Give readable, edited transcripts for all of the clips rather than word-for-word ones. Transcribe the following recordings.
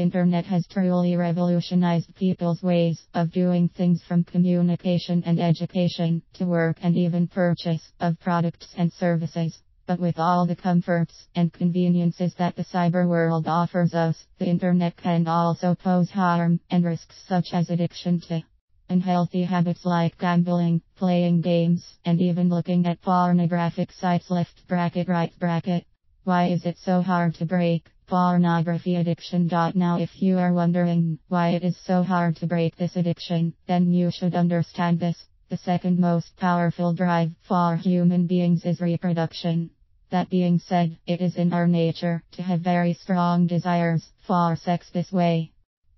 internet has truly revolutionized people's ways of doing things, from communication and education to work and even purchase of products and services. But with all the comforts and conveniences that the cyber world offers us, the internet can also pose harm and risks such as addiction to unhealthy habits like gambling, playing games, and even looking at pornographic sites. Left bracket, right bracket. Why is it so hard to break pornography addiction? Now, if you are wondering why it is so hard to break this addiction, then you should understand this. The second most powerful drive for human beings is reproduction. That being said, it is in our nature to have very strong desires for sex. This way,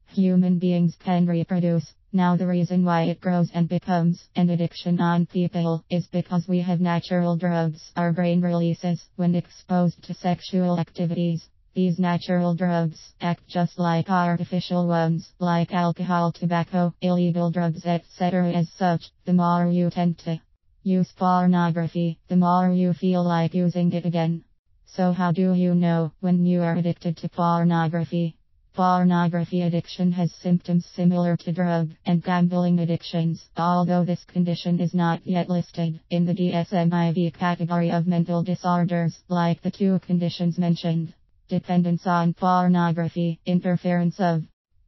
human beings can reproduce. Now, the reason why it grows and becomes an addiction on people is because we have natural drugs our brain releases when exposed to sexual activities. These natural drugs act just like artificial ones, like alcohol, tobacco, illegal drugs, etc. As such, the more you tend to use pornography, the more you feel like using it again. So how do you know when you are addicted to pornography? Pornography addiction has symptoms similar to drug and gambling addictions, although this condition is not yet listed in the DSM-IV category of mental disorders, like the two conditions mentioned. Dependence on pornography, interference of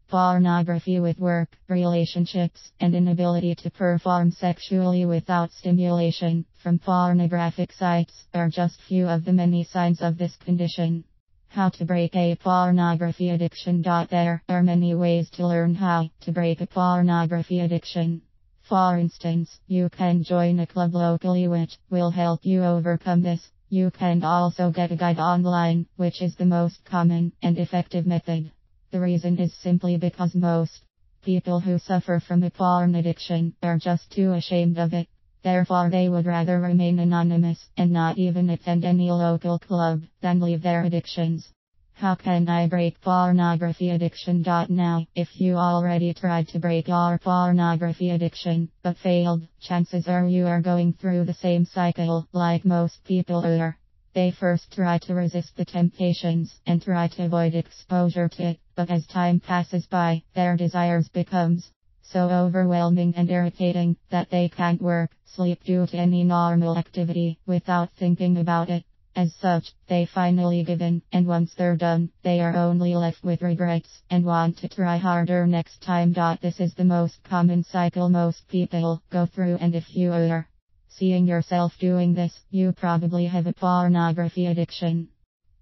pornography with work, relationships, and inability to perform sexually without stimulation from pornographic sites are just few of the many signs of this condition. How to break a pornography addiction? There are many ways to learn how to break a pornography addiction. For instance, you can join a club locally which will help you overcome this. You can also get a guide online, which is the most common and effective method. The reason is simply because most people who suffer from a porn addiction are just too ashamed of it. Therefore, they would rather remain anonymous and not even attend any local club than leave their addictions. How can I break pornography addiction? Now, if you already tried to break your pornography addiction but failed, chances are you are going through the same cycle like most people are. They first try to resist the temptations and try to avoid exposure to it, but as time passes by, their desires becomes so overwhelming and irritating that they can't work, sleep, do any normal activity without thinking about it. As such, they finally give in, and once they're done, they are only left with regrets and want to try harder next time. This is the most common cycle most people go through, and if you are seeing yourself doing this, you probably have a pornography addiction.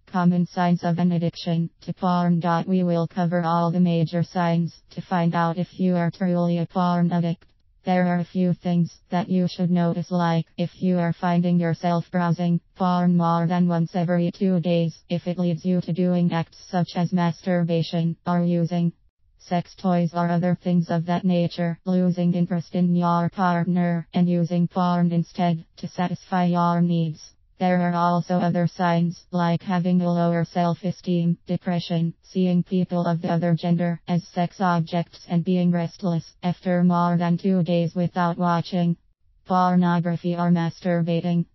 Common signs of an addiction to porn. We will cover all the major signs to find out if you are truly a porn addict. There are a few things that you should notice, like if you are finding yourself browsing porn more than once every 2 days, if it leads you to doing acts such as masturbation or using sex toys or other things of that nature, losing interest in your partner and using porn instead to satisfy your needs. There are also other signs, like having a lower self-esteem, depression, seeing people of the other gender as sex objects, and being restless after more than 2 days without watching pornography or masturbating.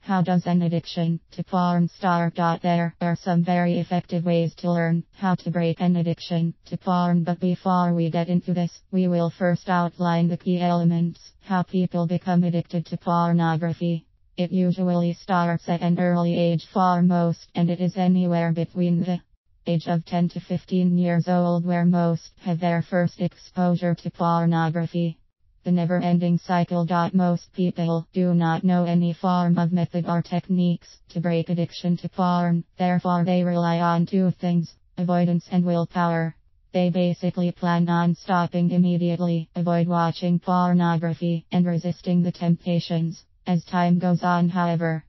How does an addiction to porn start? There are some very effective ways to learn how to break an addiction to porn, but before we get into this, we will first outline the key elements, how people become addicted to pornography. It usually starts at an early age for most, and it is anywhere between the age of 10 to 15 years old where most have their first exposure to pornography. The never-ending cycle. Most people do not know any form of method or techniques to break addiction to porn, therefore they rely on two things, avoidance and willpower. They basically plan on stopping immediately, avoid watching pornography, and resisting the temptations. As time goes on, however,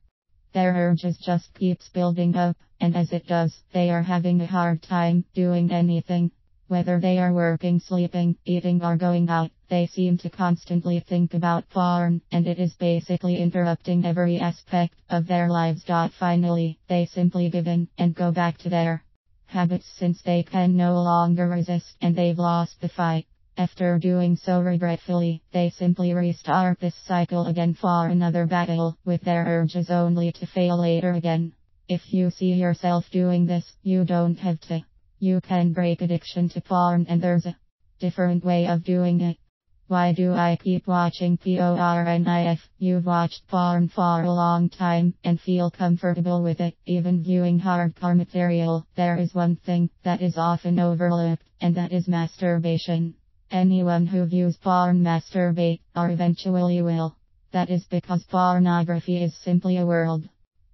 their urges just keeps building up, and as it does, they are having a hard time doing anything. Whether they are working, sleeping, eating, or going out, they seem to constantly think about porn, and it is basically interrupting every aspect of their lives. Finally, they simply give in and go back to their habits since they can no longer resist and they've lost the fight. After doing so regretfully, they simply restart this cycle again for another battle with their urges, only to fail later again. If you see yourself doing this, you don't have to You can break addiction to porn, and there's a different way of doing it. Why do I keep watching porn? If you've watched porn for a long time and feel comfortable with it, even viewing hardcore material, there is one thing that is often overlooked, and that is masturbation. Anyone who views porn masturbate, or eventually will. That is because pornography is simply a world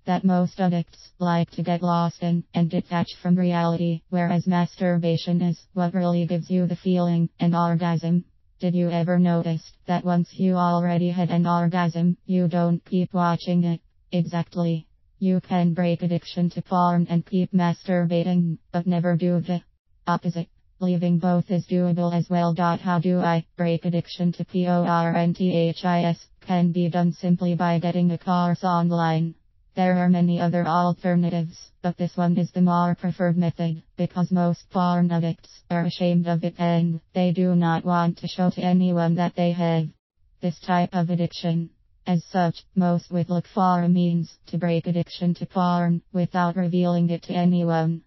that most addicts like to get lost in and detach from reality, whereas masturbation is what really gives you the feeling and orgasm. Did you ever notice that once you already had an orgasm, you don't keep watching it? Exactly. You can break addiction to porn and keep masturbating, but never do the opposite. Leaving both is doable as well. How do I break addiction to pornthis? Can be done simply by getting a course online. There are many other alternatives, but this one is the more preferred method, because most porn addicts are ashamed of it and they do not want to show to anyone that they have this type of addiction. As such, most would look for a means to break addiction to porn without revealing it to anyone.